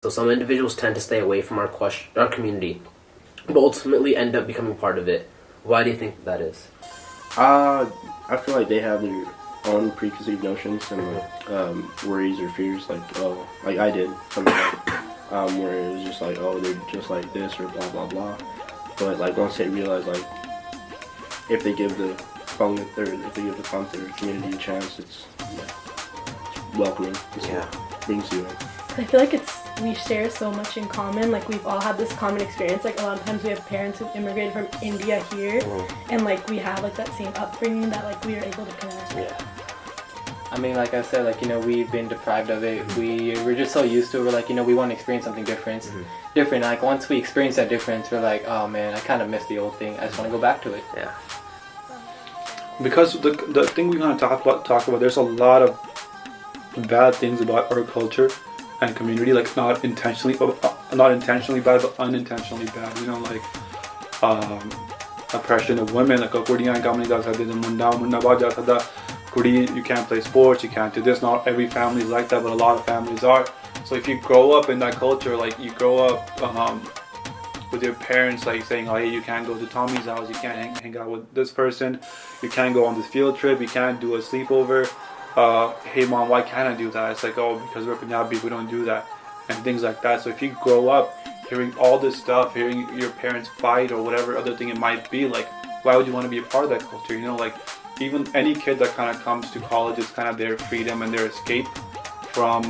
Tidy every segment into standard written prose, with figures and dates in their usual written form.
So some individuals tend to stay away from our community, but ultimately end up becoming part of it. Why do you think that is? I feel like they have their own preconceived notions and worries or fears, like I did, something where it was just like, oh, they're just like this or blah blah blah. But like once they realize like if they give the Panther community a chance, it's welcoming. It's what brings you in. I feel like we share so much in common. Like we've all had this common experience. Like a lot of times we have parents who've immigrated from India here, and like we have like that same upbringing that like we are able to connect. Yeah. I mean, like I said, like, we've been deprived of it. We're just so used to it. We're like, we want to experience something different. Different. Like once we experience that difference, we're like, oh man, I kind of miss the old thing. I just want to go back to it. Yeah. Because the thing we want to talk about, there's a lot of bad things about our culture and community, like not intentionally bad, but unintentionally bad. Like oppression of women, like you can't play sports, you can't do this. Not every family is like that, but a lot of families are. So if you grow up in that culture, like you grow up with your parents like saying, oh hey, you can't go to Tommy's house, you can't hang out with this person, you can't go on this field trip, you can't do a sleepover. Hey mom, why can't I do that? It's like, oh, because we're Punjabi, we don't do that, and things like that. So if you grow up hearing all this stuff, hearing your parents fight or whatever other thing it might be, like why would you want to be a part of that culture? Like even any kid that kind of comes to college is kind of their freedom and their escape from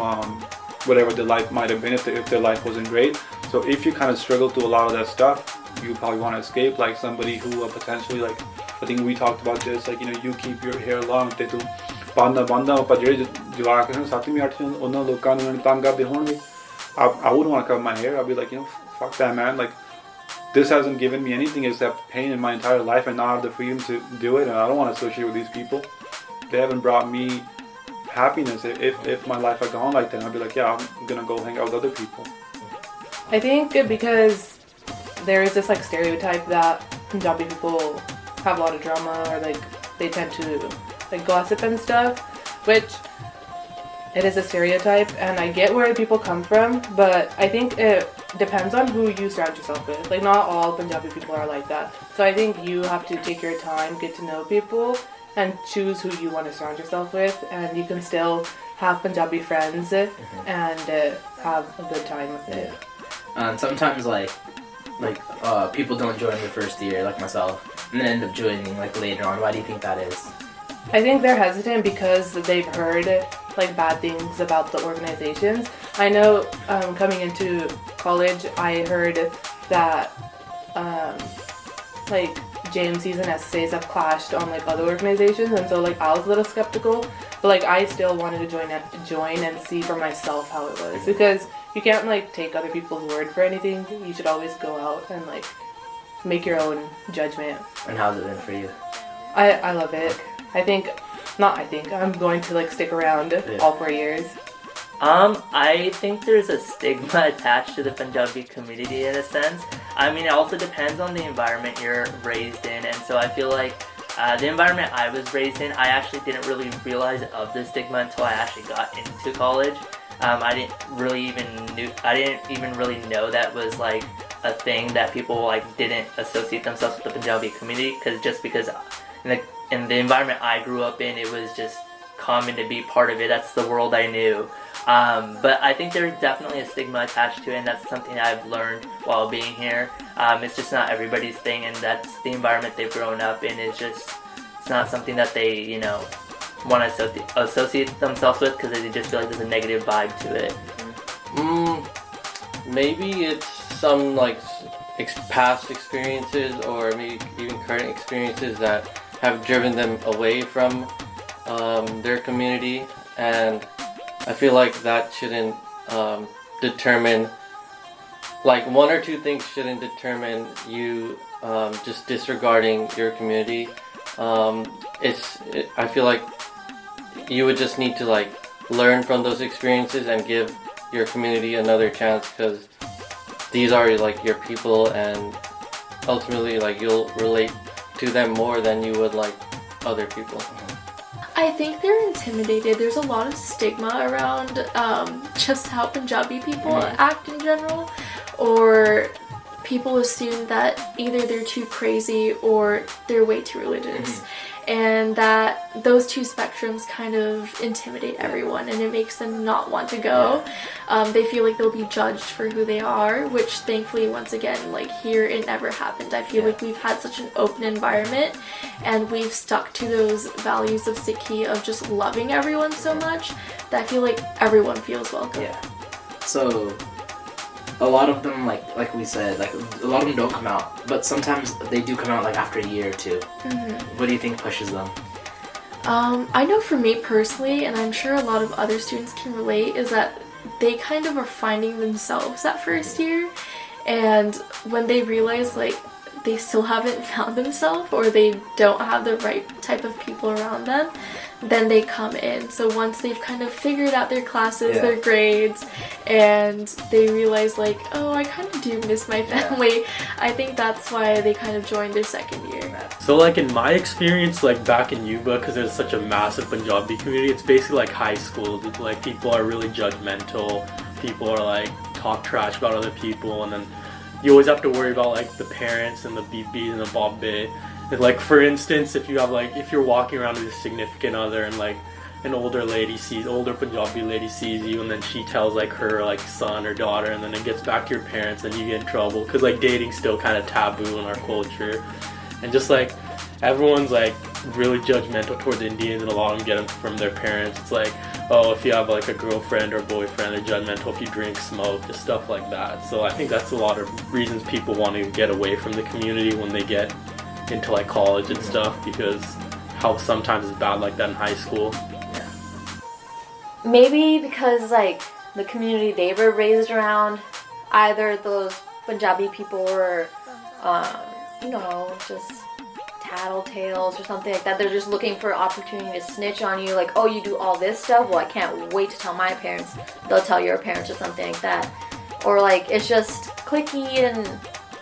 whatever their life might have been if their life wasn't great. So if you kind of struggle through a lot of that stuff, you probably want to escape. Like somebody who potentially, like I think we talked about this, like you keep your hair long, ਤੇ ਤੂੰ ਬੰਦਾ ਪਰ ਜਿਹੜੇ ਜਵਾਕ ਹਨ 7ਵੀਂ 8ਵੀਂ ਉਹਨਾਂ ਲੋਕਾਂ ਨੂੰ ਤੰਗ ਕਰਦੇ ਹੋਣਗੇ. I wouldn't want to cut my hair. I'd be like, fuck that, man. Like this hasn't given me anything except pain in my entire life, and now I have the freedom to do it, and I don't want to associate with these people. They haven't brought me happiness. If my life had gone like that, I'd be like, yeah, I'm gonna go hang out with other people. I think because there is this like stereotype that Punjabi people have a lot of drama, or like they tend to like gossip and stuff, which it is a stereotype, and I get where people come from, but I think it depends on who you surround yourself with. Like not all Punjabi people are like that. So I think you have to take your time, get to know people, and choose who you want to surround yourself with, and you can still have Punjabi friends and have a good time with it. And sometimes people don't join the first year, like myself, and then end up joining like later on. Why do you think that is? I think they're hesitant because they've heard like bad things about the organizations. I know coming into college, I heard that like JMCs and SSAs have clashed on like other organizations, and so like I was a little skeptical, but like I still wanted to join and see for myself how it was, because you can't like take other people's word for anything. You should always go out and like make your own judgment. And how's it been for you? I love it. I'm going to like stick around all 4 years. I think there's a stigma attached to the Punjabi community in a sense. I mean, it also depends on the environment you're raised in, and so I feel like the environment I was raised in, I actually didn't really realize of the stigma until I actually got into college. I didn't even really know that was like a thing that people like didn't associate themselves with the Punjabi community, because in the environment I grew up in, it was just common to be part of it. That's the world I knew. But I think there's definitely a stigma attached to it, and that's something I've learned while being here. It's just not everybody's thing, and that's the environment they've grown up in. It's not something that they, want to associate themselves with, because they just feel like there's a negative vibe to it. Maybe it's some like past experiences, or maybe even current experiences that have driven them away from their community, and I feel like that shouldn't determine, like one or two things shouldn't determine you just disregarding your community. I feel like you would just need to like learn from those experiences and give your community another chance, because these are like your people, and ultimately like you'll relate to them more than you would like other people. I think they're intimidated. There's a lot of stigma around just how Punjabi people act in general, or people assume that either they're too crazy or they're way too religious. And that those two spectrums kind of intimidate everyone, and it makes them not want to go. They feel like they'll be judged for who they are, which thankfully, once again, like here, it never happened. I feel like we've had such an open environment, and we've stuck to those values of Sikhi of just loving everyone so much that I feel like everyone feels welcome. Yeah. So a lot of them, like we said, like a lot of them don't come out, but sometimes they do come out like after a year or two. What do you think pushes them? I know for me personally, and I'm sure a lot of other students can relate, is that they kind of are finding themselves that first year, and when they realize like they still haven't found themselves or they don't have the right type of people around them, then they come in. So once they've kind of figured out their classes, their grades, and they realize like, oh, I kind of do miss my family, I think that's why they kind of joined their second year. So like in my experience, like back in Yuba, because there's such a massive Punjabi community, it's basically like high school. Like people are really judgmental, people are like talk trash about other people, and then you always have to worry about like the parents and the BBs and the Bobbe. And like for instance, if you're walking around with a significant other and like an older Punjabi lady sees you, and then she tells like her like son or daughter, and then it gets back to your parents, and you get in trouble because like dating's still kind of taboo in our culture, and just like everyone's like really judgmental towards Indians, and a lot of them get them from their parents. It's like, oh, if you have like a girlfriend or boyfriend, they're judgmental if you drink, smoke, just stuff like that. So I think that's a lot of reasons people want to get away from the community when they get into like college and stuff, because how sometimes it's bad like that in high school. Maybe because like the community they were raised around, either those Punjabi people were, just tattletales or something like that. They're just looking for an opportunity to snitch on you, like, oh, you do all this stuff? Well, I can't wait to tell my parents. They'll tell your parents or something like that. Or like it's just cliquey, and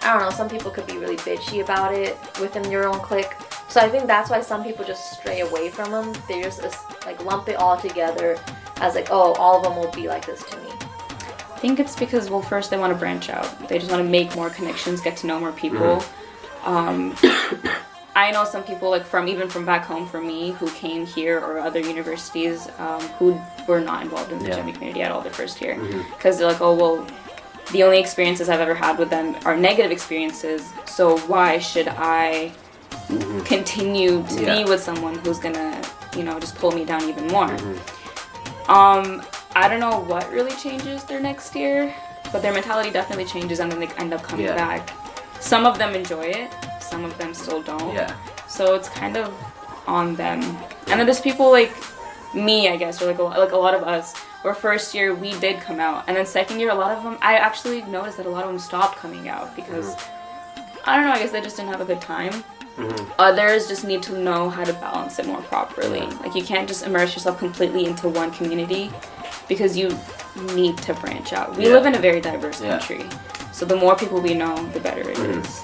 I don't know, some people could be really bitchy about it within your own clique. So I think that's why some people just stray away from them. They just like lump it all together as like, oh, all of them will be like this to me. I think it's because, well, first they want to branch out. They just want to make more connections, get to know more people. I know some people like even from back home for me who came here or other universities who were not involved in the Punjabi community at all their first year, because they're like, oh, well, the only experiences I've ever had with them are negative experiences, so why should I continue to be with someone who's gonna, just pull me down even more? I don't know what really changes their next year, but their mentality definitely changes, and then they end up coming back. Some of them enjoy it, some of them still don't. So it's kind of on them. And then there's people like me, I guess, or like a lot of us, where first year we did come out, and then second year a lot of them, I actually noticed that a lot of them stopped coming out because I don't know, I guess they just didn't have a good time. Others just need to know how to balance it more properly. Like you can't just immerse yourself completely into one community, because you need to branch out. We live in a very diverse country, so the more people we know, the better it is.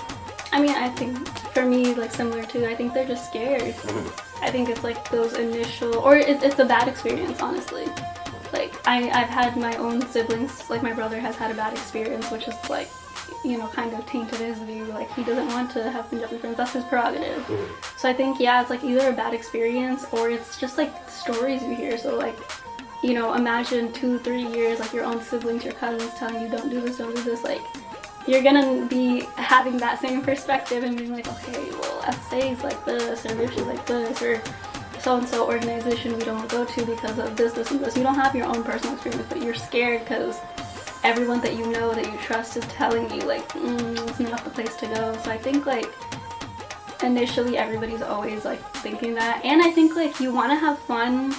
I mean, I think for me, like similar to, I think they're just scared. I think it's like those initial, or it's a bad experience, honestly. Like I've had my own siblings, like my brother has had a bad experience, which is like, kind of tainted his view. Like he doesn't want to have Punjabi friends, that's his prerogative. So I think, it's like either a bad experience or it's just like stories you hear. So like, imagine 2-3 years, like your own siblings, your cousins telling you don't do this, like you're gonna be having that same perspective and being like, okay, well, SA is like this, or Rish is like this, or so-and-so organization we don't go to because of this, and this. You don't have your own personal experience, but you're scared because everyone that you know, that you trust, is telling you like, it's not the place to go. So I think like initially everybody's always like thinking that, and I think like you want to have fun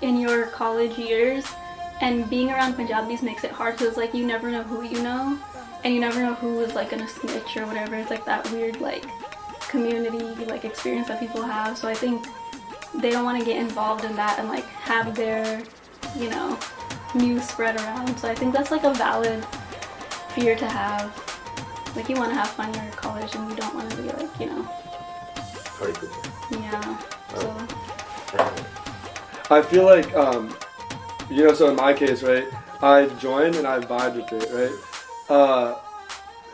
in your college years, and being around Punjabis makes it hard because like you never know who you know, and you never know who is like gonna snitch or whatever. It's like that weird like community like experience that people have. So I think they don't want to get involved in that and like have their news spread around. So I think that's like a valid fear to have. Like you want to have fun in your college, and you don't want to be like Party people. So I feel like, you know, so in my case, right, I joined and I vibed with it, right?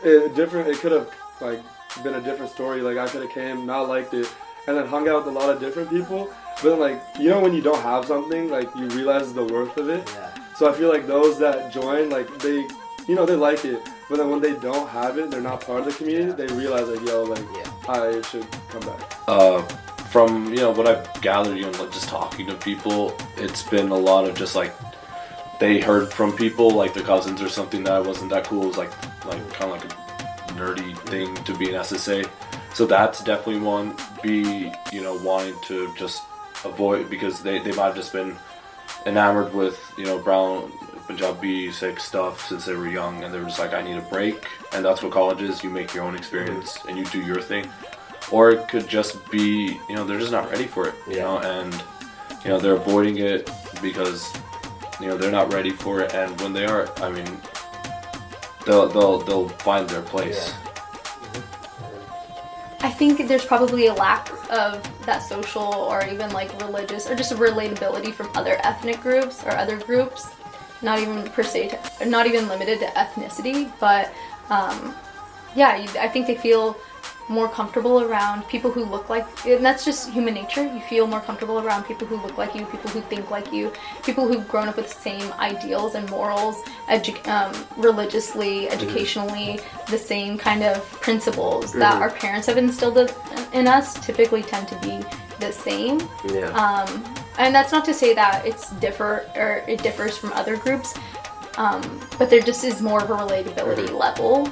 It could have like been a different story. Like I could have came, not liked it, and then hung out with a lot of different people. But then, like, you know, when you don't have something, like you realize the worth of it. Yeah. So I feel like those that join, like they, you know, they like it. But then when they don't have it, they're not part of the community. They realize like, yo, like I should come back. From, you know, what I've gathered, you know, like just talking to people, it's been a lot of just like they heard from people like their cousins or something that wasn't that cool. It was like kind of like a nerdy thing to be an SSA. So that's definitely one. B, you know, wanting to just avoid, because they might have just been enamored with, you know, brown Punjabi Sikh stuff since they were young, and they were just like, I need a break. And that's what college is. You make your own experience and you do your thing. Or it could just be, you know, they're just not ready for it, you know, and, you know, they're avoiding it because, you know, they're not ready for it. And when they are, I mean, they'll find their place. I think there's probably a lack of that social or even like religious or just relatability from other ethnic groups or other groups, not even per se, not even limited to ethnicity, but yeah, I think they feel more comfortable around people who look like, and that's just human nature. You feel more comfortable around people who look like you, people who think like you, people who've grown up with the same ideals and morals, religiously, educationally, the same kind of principles that our parents have instilled in us typically tend to be the same. And that's not to say that it differs from other groups, but there just is more of a relatability level.